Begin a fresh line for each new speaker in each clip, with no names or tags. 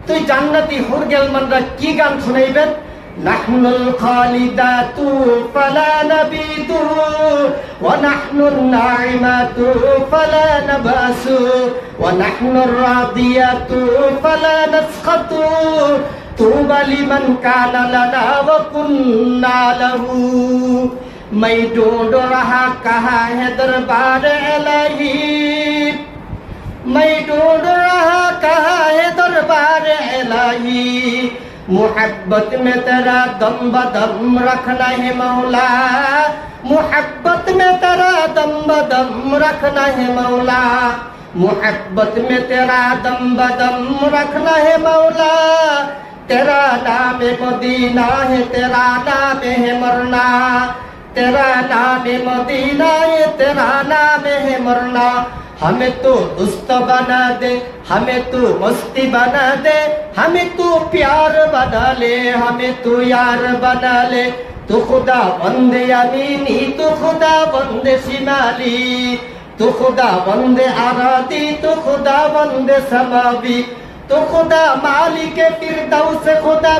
তুই জান্নাতি হুরগেল মানরা কি গান শুনাইবেন? নাহনুল খালিদাতু ফালা নাবিদু ওয়া নাহনুন নাইমাতু ফালা নাবাসু ওয়া নাহনুর রাদিয়াতু ফালা নাসখাতু তুবা লিমান কানা লানা ওয়া কুন্না লাহু। मैं ढूंढ रहा कहाँ है दरबार इलाही, मैं ढूंढ रहा कहाँ है दरबार इलाही, मोहब्बत में तेरा दम बदम रखना है मौला, मोहब्बत में तेरा दम बदम रखना है मौला, मोहब्बत में तेरा दम बदम रखना है मौला, तेरा नाम मदीना है, तेरा नाम है मरना, तेरा नाम मदीना है, तेरा नाम है मरना। हमें तो दोस्त बना दे, हमें तू मस्ती बना दे, हमें तू प्यार बना ले, हमें तू यार बना ले। तू खुदा बंदे अमीनी, तू खुदा बंदे शिमाली, तू खुदा बंदे आरादी, तू खुदा बंदे समावी, तू खुदा मालिक फिरदौस, खुदा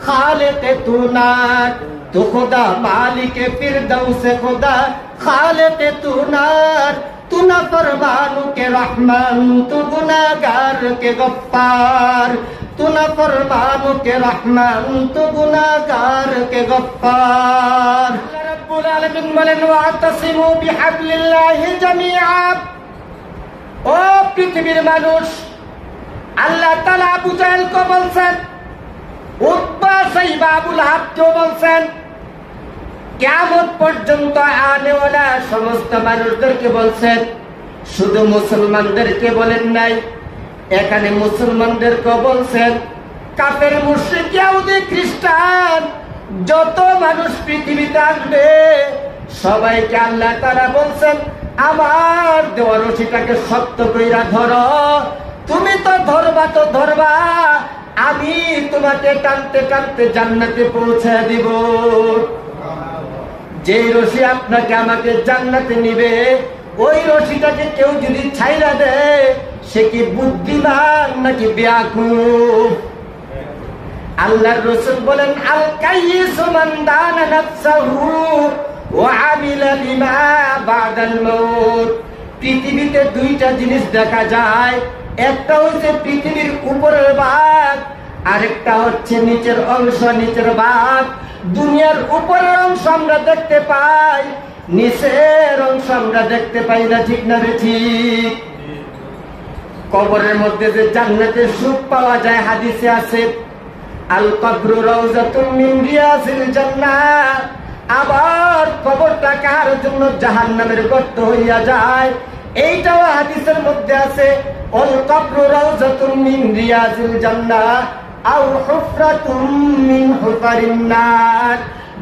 खालिक तू नार, तू खुदा मालिक फिरदौस, खुदा खालिक तू नार। तू ना फरमानू के रहमान, तू गुनाहगार के गफ्फार, तू ना फरमानू के रहमान, तू गुनाहगार के गफ्फार। अल्लाह रब्बुल आलमीन बोलेन वातसिमू बिहाब्लिल्लाहि जमीआ। ও পৃথিবীর মানুষ, আল্লাহ তাআলা আবু জাহেলকে বলছেন, উতবা সাইবা আবু লাহাবকে বলছেন, কিয়ামত পর্যন্ত আনেওয়ালা সমস্ত মানুষদেরকে বলছেন, শুধু মুসলমানদেরকে বলেন নাই, এখানে মুসলমানদেরকে বলছেন, কাফের মুশরিক ইহুদি খ্রিস্টান যত মানুষ পৃথিবীতে আসবে সবাইকে আল্লাহ তাআলা বলছেন, আমার দেওয়া রশিটাকে শক্ত কইরা ধরো, তুমি তো ধরবা তো ধরবা, আমি তোমাকে টানতে টানতে জান্নাতে পৌঁছে দিব। যে রশি আপনাকে আমাকে জান্নাতে নিবে, ওই রশিটাকে কেউ যদি ছাইরা দেয়, সে কি বুদ্ধিমান নাকি বেয়াকুব? আল্লাহর রাসূল বলেন, আল কাইয়িসু মান দানা নাফসাহু ওয়া আমিলা লিমা বাদাল মাউত। পৃথিবীতে দুইটা জিনিস দেখা যায়, একটা হচ্ছে পৃথিবীর উপরের ভাগ, আরেকটা হচ্ছে নিচের অংশ, নিচের ভাগ। দুনিয়ার উপরের অংশ আমরা দেখতে পাই, নিচের অংশ আমরা দেখতে পাই না, ঠিক না রে ঠিক? কবরের মধ্যে যে জান্নাতের সুখ পাওয়া যায়, হাদিসে আছে, আল কবরু রাউযাতুম মিন রিয়াজিল জান্নাহ। আবার কবরটা কার জন্য জাহান্নামের গর্ত হইয়া যায়, এইটাও হাদিসের মধ্যে আছে, আল কবরু রাউযাতুম মিন রিয়াজিল জান্নাহ আও হুফরাতুম মিন হুফারিন নার।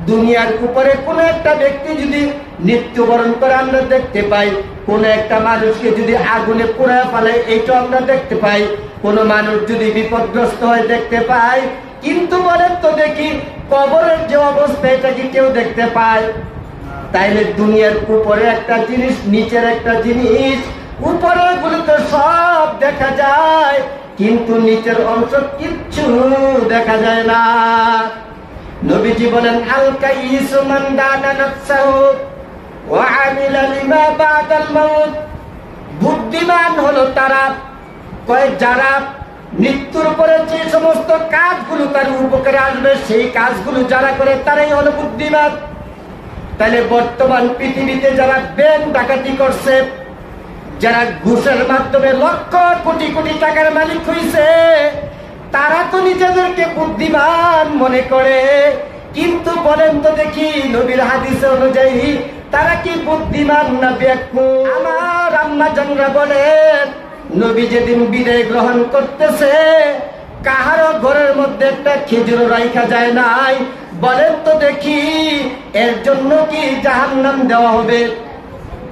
দুনিয়ার উপরে কোন একটা ব্যক্তি যদি মৃত্যুবরণ করে আমরা দেখতে পাই, কোন একটা মানুষকে যদি আগুনে পুড়ায় ফেলায় এইটা আমরা দেখতে পাই, কোন মানুষ যদি বিপদগ্রস্ত হয় দেখতে পাই, কিন্তু বলেন তো দেখি কবরের যে অবস্থা এটা কি কেউ দেখতে পায়? তাইলে দুনিয়ার উপরে একটা জিনিস, নিচের একটা জিনিস, উপরের গুলো তো সব দেখা যায়, কিন্তু নিচের অংশ কিচ্ছু দেখা যায় না। নবীজি বলেন, আল কাইয়িসু মান দানা নাফসাহু ওয়া আমিলা লিমা বাদাল মাউত। বুদ্ধিমান হলো তারা, কয় যারা মৃত্যুর পরে যে সমস্ত কাজগুলো তার উপকারে আসবে সেই কাজগুলো যারা করে তারাই হলো বুদ্ধিমান। তাহলে বর্তমান পৃথিবীতে যারা ব্যাংক ডাকাতি করছে, যারা ঘুষের মাধ্যমে লক্ষ কোটি কোটি টাকার মালিক হইছে, তারা তো নিজেদেরকে বুদ্ধিমান মনে করে, কিন্তু বলেন তো দেখি নবীর হাদিস অনুযায়ী তারা কি বুদ্ধিমান না বেয়াকুব? আমার আম্মা জানরা বলেন, নবী যেদিন বিদায় গ্রহণ করতেছে কাহারো ঘরের মধ্যে একটা খেজুর রাখা যায় নাই। বলেন তো দেখি এর জন্য কি জাহান্নাম দেওয়া হবে?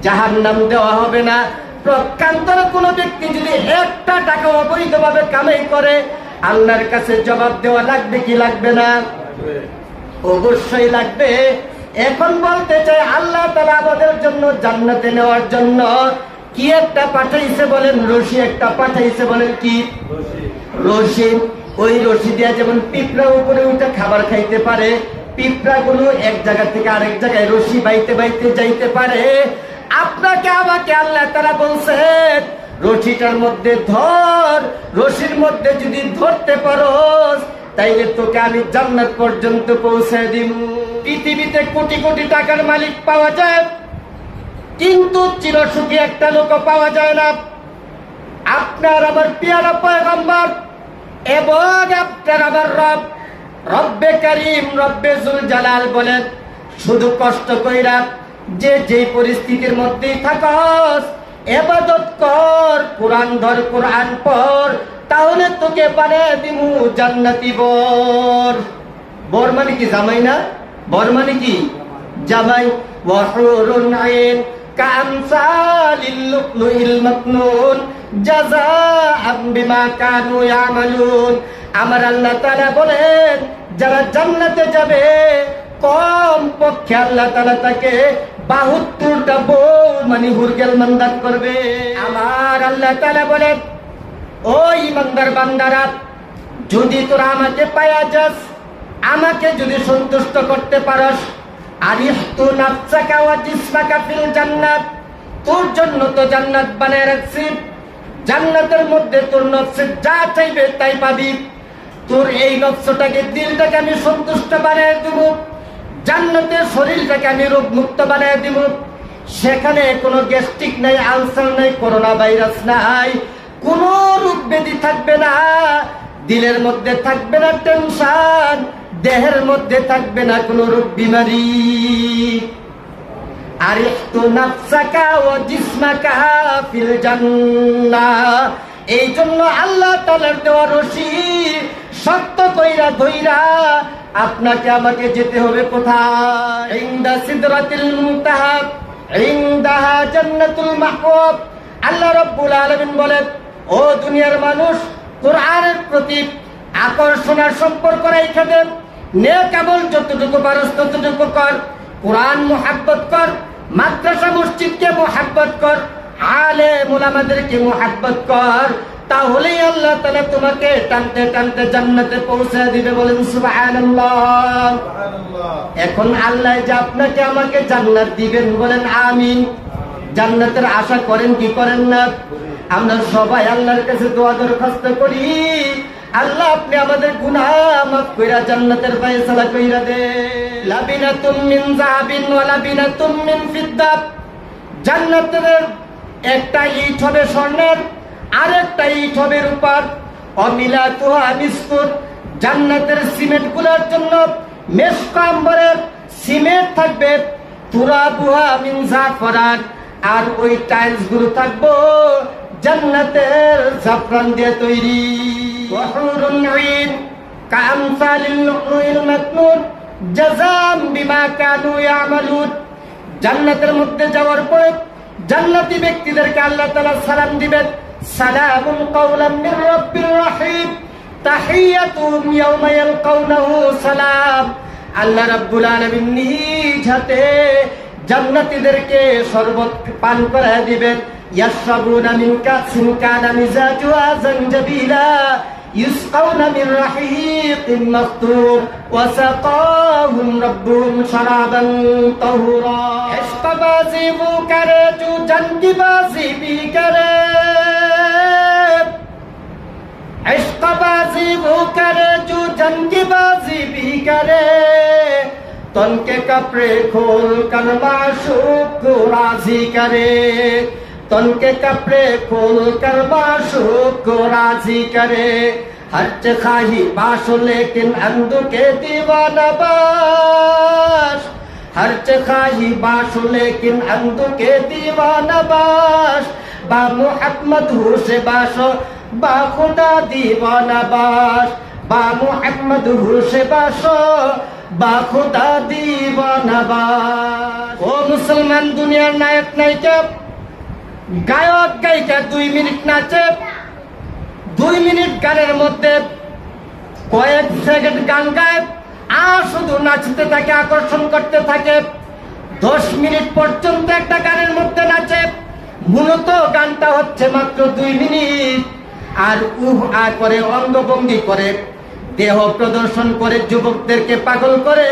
জাহান্নাম দেওয়া হবে না। প্রকান্তরে কোন ব্যক্তি যদি একটা টাকা অবৈধভাবে কামাই করে, আল্লাহর কাছে জবাব দেওয়া লাগবে কি লাগবে না? অবশ্যই লাগবে। এখন বলতে চাই, আল্লাহ তাআলা আমাদের জন্য জান্নাতে নেওয়ার জন্য কি একটা পাঠাইছে বলেন? রশি একটা পাঠাইছে বলেন। কি রশি, ওই রশি দিয়ে যেমন পিঁপড়া উপরে উঠে খাবার খাইতে পারে, পিঁপড়া গুলো এক জায়গা থেকে আরেক জায়গায় রশি বাইতে বাইতে যাইতে পারে, আপনাকে আমাকে আল্লাহ তাআলা বলছেন রশিটার মধ্যে ধর, রশির মধ্যে যদি ধরতে পারোস তাইলে তোকে আমি জান্নাত পর্যন্ত পৌঁছে দিব। পৃথিবীতে কোটি কোটি টাকার মালিক পাওয়া যায়, কিন্তু চিরসুখী একটা লোক পাওয়া যায় না। আপনার আমার পেয়ারা পয়গম্বর এবং আপনার আমার রব, রব্বে কারীম, রব্বে জুল জালাল বলেন, শুধু কষ্ট কইরা যে যেই পরিস্থিতির মধ্যেই থাকস ইবাদত কর, কোরআন ধর, কোরআন পড়, তাহলে তোকে বানিয়ে দিমু জান্নাতি বর। বর মানে কি? জামাই না? বর মানে কি? জামাই। ওয়া হুরুন আইন কামসালিল লুলুইল মাকনুন জাযাআম বিমা কানু ইয়ামালুন। আমার আল্লাহ তাআলা বলেন, যারা জান্নাতে যাবে কম পক্ষে আল্লাহ তাআলা তাকে 72টা বউ মানে হুরগেল মান্দাত করবে। আমার আল্লাহ তাআলা বলেন, ও ইমানদার বান্দারা, যদি তোরা আমাকে পায়া যাস, আমাকে যদি সন্তুষ্ট করতে পারস, আরিফতু নাফসাকা ওয়া জিসমাকা ফিল জান্নাত, তোর জন্য তো জান্নাত বানায় রাখছি, জান্নাতের মধ্যে তোর নফসে যা চাইবে তাই পাবি। তোর এই নফসটাকে, দিলটাকে আমি সন্তুষ্ট বানায় দেব, জান্নাতের শরীরটাকে আমি রোগ মুক্ত বানায় দেব। সেখানে কোনো গ্যাস্ট্রিক নাই, আলসার নাই, করোনা ভাইরাস নাই, কোন রোগ ব্যাধি থাকবে না, দিলের মধ্যে থাকবে না টেনশন, দেহের মধ্যে থাকবে না কোন রোগ বিমারি। আরিফতু নাফসাকা ওয়া জিসমাকা ফিল জান্নাহ। এই জন্য আল্লাহ তাআলার দেওয়া রশি শক্ত কইরা ধইরা আপনাকে আমাকে যেতে হবে কোথায়? ইনদা সিদরাতিল মুনতাহা ইনদাহা জান্নাতুল মাহওয়া। আল্লাহ রাব্বুল আলামিন বলেন, ও দুনিয়ার মানুষ, কোরআনের প্রতি আকর্ষণ আর সম্পর্ক রেখে দেন, নেক আমল যতটুকু পারস ততটুকু কর, কোরআন মুহাব্বত কর, মাদ্রাসা মসজিদকে মুহাব্বত কর, আলেম উলামাদেরকে মুহাব্বত কর, তাহলেই আল্লাহ তাআলা তোমাকে টানতে টানতে জান্নাতে পৌঁছে দিবে। বলেন সুবহানাল্লাহ। এখন আল্লাহ যে আপনাকে আমাকে জান্নাত দিবেন, বলেন আমিন। জান্নাতের আশা করেন কি করেন না? আমরা সবাই আল্লাহর কাছে দোয়া দরখাস্ত করি, আল্লাহ আপনি আমাদের গুনাহ মাফ কইরা জান্নাতের ফয়সালা কইরা দে। লাবিনাতুম মিন যাহাবিন ওয়া লাবিনাতুম মিন ফিদ্দা। জান্নাতের একটা ইট হবে স্বর্ণের, আরেকটা ইট হবে রূপার। অমিলাতুহা মিসকুত। জান্নাতের সিমেন্টগুলোর জন্য মেশক আম্বরের সিমেন্ট থাকবে। তুরাবুহা মিন জাফরান। আর ওই টাইলস গুলো থাকবো জান্নাতের জাফরান দিয়ে তৈরি। ওয়া হুরুন আইন কামসালিল লুলুইল মাকনুন জাযাম বিমা কানু ইয়ামালুন। জান্নাতের মধ্যে যাওয়ার পরে জান্নাতি ব্যক্তিদেরকে আল্লাহ তাআলা সালাম দিবেন, সালামুন কাওলাম মির রাব্বির রহিম, তাহিয়াতুহুম ইয়াওমা ইয়ালকাউনাহু সালাম। আল্লাহ রাব্বুল আলামিন নিজ হাতে জান্নাতীদেরকে শরবত পান করায় দিবেন। ইয়াশরাবুনা মিন কাসিন কানা মিজাজুহা জানজাবিলা ইসকাউনা মির রাহিকিন মাখতুম ওয়া সাকাহুম রাব্বুহুম শারাবান তাহুরা। ইশকাবাজি वो करे जो जन की बाजी भी करे, इश्कबाजी वो करे जो जन की बाजी भी करे, तन के कपड़े खोल कर माशूक को राजी करे, तन के कपड़े खोल कर माशूक को राजी करे। हर्च खाही बाशो लेकिन अंधु के दीवाना बाश, हर्च खाही बाशो लेकिन अंधु के दीवाना बाश। बा मुहम्मद हु से बाशो बा खुदा दीवाना बाश, बा मुहम्मद हु से बाशो बा खुदा दीवाना बाश। ओ मुसलमान, दुनियार नायक नायिका গায়ক গায়িকা 2 মিনিট নাচে, 2 মিনিট গানের মধ্যে কয়েক সেকেন্ড গান গায় আর শুধু নাচতে থাকে, আকর্ষণ করতে থাকে। 10 মিনিট পর্যন্ত একটা গানের মধ্যে নাচে, মূলত গানটা হচ্ছে মাত্র 2 মিনিট। আর আ করে, অঙ্গভঙ্গি করে, দেহ প্রদর্শন করে, যুবকদেরকে পাগল করে,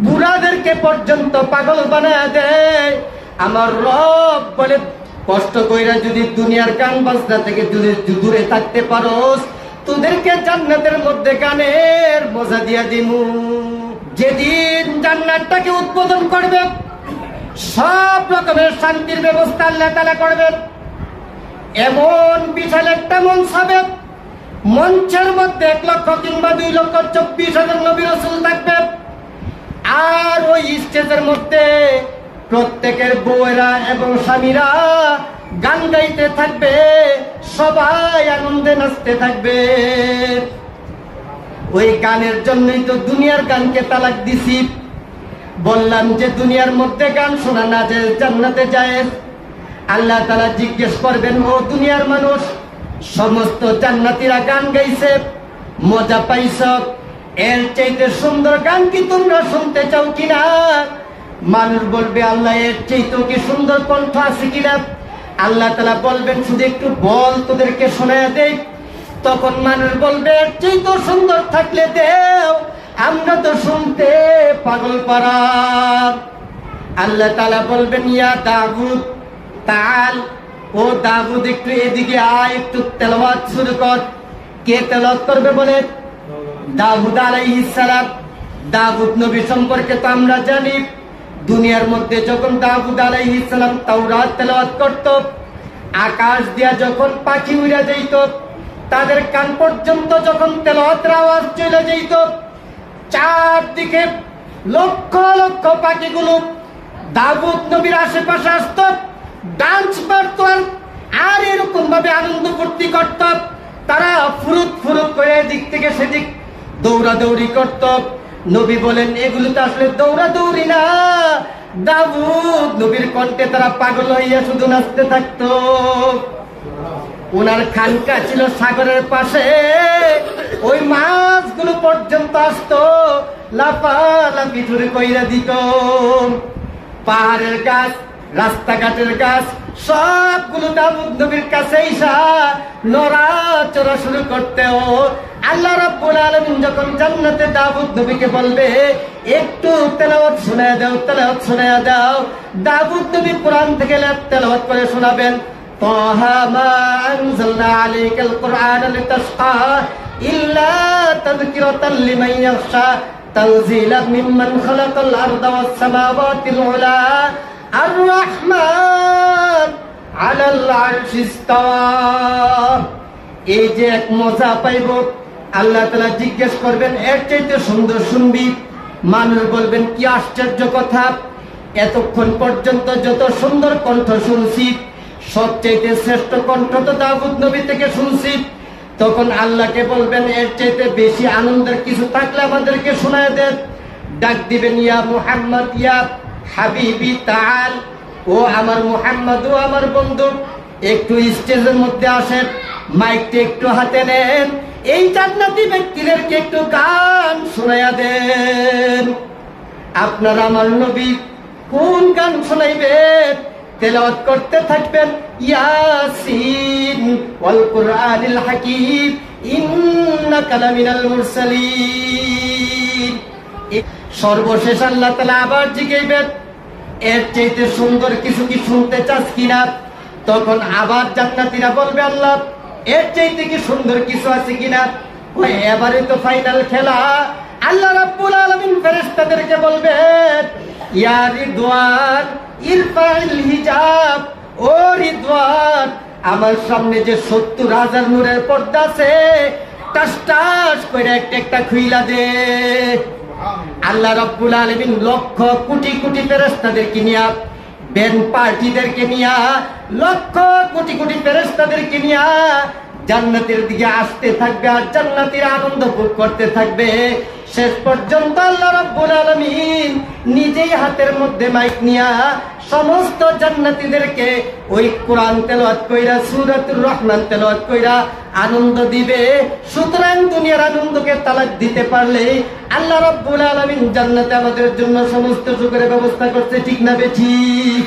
বুড়াদেরকে পর্যন্ত পাগল বানায় দেয়। আমার রব বলে, কষ্ট কইরা যদি দুনিয়ার গান বাজনা থেকে দূরে থাকতে পারোস, তোদেরকে জান্নাতের মধ্যে গানের মজা দিয়া দিমু। যেদিন জান্নাতটাকে উদ্বোধন করবে, সব রকমের শান্তির ব্যবস্থা আল্লাহ তাআলা করবেন। এমন বিশাল একটা মঞ্চ হবে, মঞ্চের মধ্যে 1 লক্ষ কিংবা 2,24,000 নবী রাসূল থাকবে। আর ওই স্টেজের মধ্যে প্রত্যেকের বউয়েরা এবং স্বামীরা গান গাইতে থাকবে, সবাই আনন্দে নাচতে থাকবে। ওই গানের জন্যই তো দুনিয়ার গানকে তালাক দিছি। বললাম যে দুনিয়ার মধ্যে গান শোনা না যে জান্নাতে যায়। আল্লাহ তাআলা জিজ্ঞেস করবেন, ও দুনিয়ার মানুষ, সমস্ত জান্নাতীরা গান গাইছে, মজা পাইছ, এর চাইতে সুন্দর গান কি তোমরা শুনতে চাও কিনা? মানুষ বলবে, আল্লাহ এর চাইতেও কি সুন্দর কণ্ঠ আছে কিনা? আল্লাহ তাআলা বলবেন, শুধু একটু বল, তোদেরকে শোনায় দেই। তখন মানুষ বলবে, এর চাইতেও সুন্দর থাকলে দেও, আমরা তো শুনতে পাগল পারা। আল্লাহ তাআলা বলবেন, ইয়া দাউদ তাল, ও দাউদ একটু এদিকে আয়, একটু তেলাওয়াত শুরু কর। কে তেলাওয়াত করবে বলে? দাউদ আলাইহিস সালাম। দাউদ নবী সম্পর্কে তো আমরা জানি, দুনিয়ার মধ্যে যখন দাউদ আলাইহিস সালাম তাওরাত তেলাওয়াত করত, আকাশ দিয়া যখন পাখি উড়ে যাইত, তাদের কান পর্যন্ত যখন তেলাওয়াতের আওয়াজ চলে যাইত, চারদিকে লক্ষ লক্ষ পাখিগুলো দাউদ নবীর আশেপাশে আসত, ডান্স করত, আর এরকম ভাবে আনন্দ ফুর্তি করত। তারা ফুরুত ফুরুত করে এদিক থেকে সেদিক দৌড়াদৌড়ি করত। নবী বলেন, এগুলো তো আসলে দৌড়াদৌড়ি না, দাউদ নবীর কণ্ঠে তারা পাগল হইয়া শুধু নাচতে থাকতো। ওনার খানকা ছিল সাগরের পাশে, ওই মাছগুলো পর্যন্ত আসতো, লাফালাফি ধরে কইরা দিত। পাহাড়ের গাছ, রাস্তাঘাটের গাছ, সবগুলো দাউদ নবীর কাছে এসে নড়াচড়া শুরু করতেও। আল্লাহ রাব্বুল আলামিন যখন জান্নাতে দাউদ নবীকে বলবে, একটু তেলাওয়াত শোনায়া দাও, তেলাওয়াত শোনায়া দাও, দাউদ নবী কোরআন থেকে তেলাওয়াত করে শোনাবেন। তাহা মা আনজালনা আলাইকাল কুরআন লিতাশকা ইল্লা তাযকিরাতাল লিমান ইয়াখশা তানজিলাম মিম্মান খালাকাল আরদা ওয়াস সামাওয়াতিল উলা আর রহমান আলাল আরশি ইস্তাওয়া। এই যে এক মজা পাইব, আল্লাহ তাআলা জিজ্ঞেস করবেন, এর চাইতে সুন্দর শুনবি? মানুষ বলবেন, কি আশ্চর্য কথা, এতক্ষণ পর্যন্ত যত সুন্দর কণ্ঠ শুনছি, সবচাইতে শ্রেষ্ঠ কণ্ঠ তো দাউদ নবী থেকে শুনছি। তখন আল্লাহকে বলবেন, এর চাইতে বেশি আনন্দের কিছু থাকলে আমাদেরকে শোনায় দেন। ডাক দিবেন, ইয়া মুহাম্মদ, ইয়া হাবিবি তাআল, ও আমার মুহাম্মদ, ও আমার বন্ধু, একটু স্টেজের মধ্যে আসেন, মাইকটা একটু হাতে নেন, এই জান্নাতি ব্যক্তিদেরকে একটু গান শোনায়া দেন। আপনারা আমার নবী কোন গান শোনাইবেন? তেলাওয়াত করতে থাকবেন, ইয়াসিন ওয়াল কুরআনিল হাকীম ইন্নাকা লামিনাল মুরসালিন। সর্বশেষ আল্লাহ তাআলা আবার জিজ্ঞাসা, এর চাইতে সুন্দর কিছু কি শুনতে চাস কিনা? তখন আবার জান্নাতীরা বলবে, আল্লাহ এর চাইতে কি সুন্দর কিছু আছে কিনা? ওই এবারে তো ফাইনাল খেলা। আল্লাহ রাব্বুল আলামিন ফেরেশতাদেরকে বলবেন, ইয়া রিদওয়ান ইরফাইল হিজাব, ও রিদওয়ান, আমার সামনে যে 70,000 নূরের পর্দা আছে, টাস টাস করে একটা একটা খুইলা দে। আল্লাহ রাব্বুল আলামিন লক্ষ কোটি কোটি ফেরেশতাদেরকে নিয়া, ব্যান্ড পার্টিদেরকে নিয়া, লক্ষ কোটি কোটি ফেরেশতাদেরকে নিয়া জান্নাতের দিকে আসতে থাকবে, আর জান্নাতীরা আনন্দ ভোগ করতে থাকবে। শেষ পর্যন্ত আল্লাহ রাব্বুল আলামিন নিজেই হাতের মধ্যে মাইক নিয়া সমস্ত জান্নাতীদেরকে ওই কোরআন তেলাওয়াত কইরা, সূরাতুর রহমান তেলাওয়াত কইরা আনন্দ দিবে। সুতরাং দুনিয়ার আনন্দকে তালাক দিতে পারলে আল্লাহ রাব্বুল আলামিন জান্নাতে আমাদের জন্য সমস্ত সুখের ব্যবস্থা করতে, ঠিক না বেঠিক?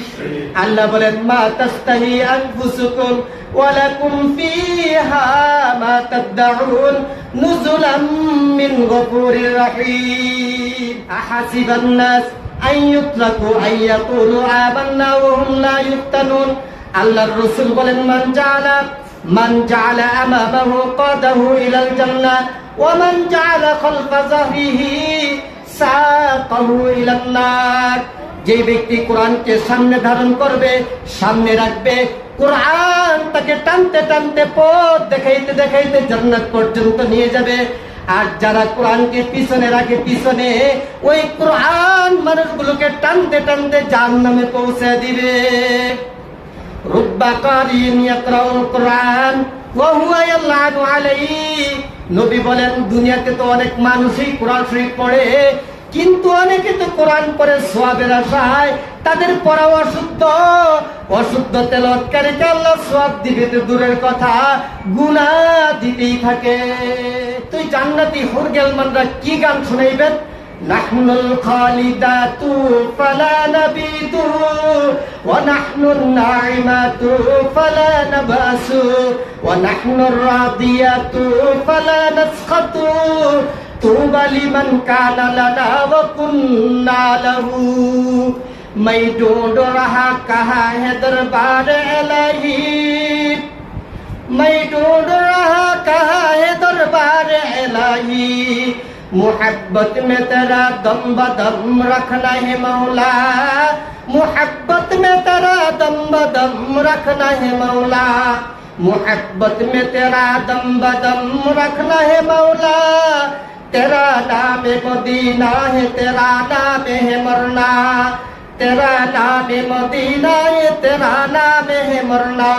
আল্লাহ বলেন মা তাস্তাহি আনফুসুকুম ওয়া লাকুম ফিহা মা তাদউন নুজুলাম মিন গফুরির রহিম। আহাসিবান নাস আন ইউতরাকু আন ইয়াকুলু আমান্না ওয়া হুম লা ইফতানুন। আল্লাহর রাসূল বলেন মান জাআলা আমামাহু কাদাহু ইলাল জান্নাহ ওয়া মান জাআলা খালফা যাহরিহি সাকাহু ইলান নার। যে ব্যক্তি কোরআনকে সামনে ধারণ করবে, সামনে রাখবে, কোরআন তাকে টানতে টানতে পথ দেখাইতে দেখাইতে জান্নাত পর্যন্ত নিয়ে যাবে। আর যারা কোরআনকে পিছনে রাখে, পিছনে ওই কোরআন মানুষগুলোকে টানতে টানতে জাহান্নামে পৌঁছে দিবে। রুব্বা কারিন ইয়াকরাউল কোরআন ওয়া হুয়া ইয়ালআনু আলাইহি। নবী বলেন দুনিয়াতে তো অনেক মানুষই কোরআন শরীফ পড়ে, কিন্তু অনেকে তো কোরআন পড়ে সওয়াবের আশায়, তাদের পড়া অশুদ্ধ তেলাওয়াতকারীকে আল্লাহ সওয়াব দিবে তো দূরের কথা, গুনাহ দিতেই থাকে। তুই জান্নাতি হুর গেলমানরা কি গান শুনাইবেন? নাহনুল খালিদাতু ফালা নাবিদু ওয়া নাহনুন নাইমাতু ফালা নাবাসু ওয়া নাহনুর রাদিয়াতু ফালা নাসখাতু তুবা লিমান কানা লানা ওয়া কুন্না লাহু। मैं ढूंढ रहा कहाँ है दरबार इलाही, मैं ढूंढ रहा कहाँ है दरबार इलाही। मोहब्बत में तेरा दम बदम रखना है मौला, मोहब्बत में तेरा दम बदम रखना है मौला, मोहब्बत में तेरा दम बदम रखना है मौला। तेरा नाम मदीना है, तेरा नाम है मरना, तेरा नाम मदीना है, तेरा नाम है मरना।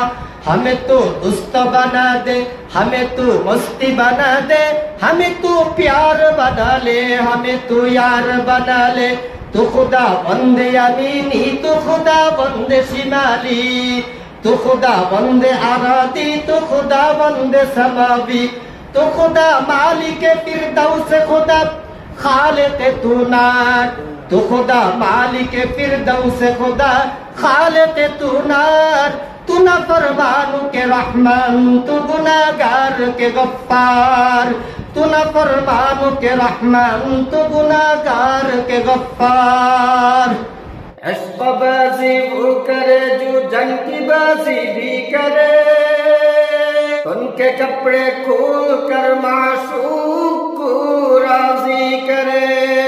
हमें तो दोस्त बना दे, हमें तू मस्ती बना दे, हमें तू प्यार बना ले, हमें तू यार बना ले। तू खुदा बंदे यमीनी, तू खुदा बंदे शिमाली, तू खुदा बंदे आरादी, तू खुदा बंदे समावी, तू खुदा मालिक फिरदौस, खुदा खालिक तू नार, तू खुदा मालिक फिरदौस, खुदा खालिक तू नार। तू ना फरमानू के रहमान, तू गुनाहगार के गफ्फार, तू ना फरमानू के रहमान, तू गुनाहगार के गफ्फार। इश्क़बाज़ी वो करे जो जंग की बाजी भी करे, उनके कपड़े खोल कर माशूक को राज़ी करे।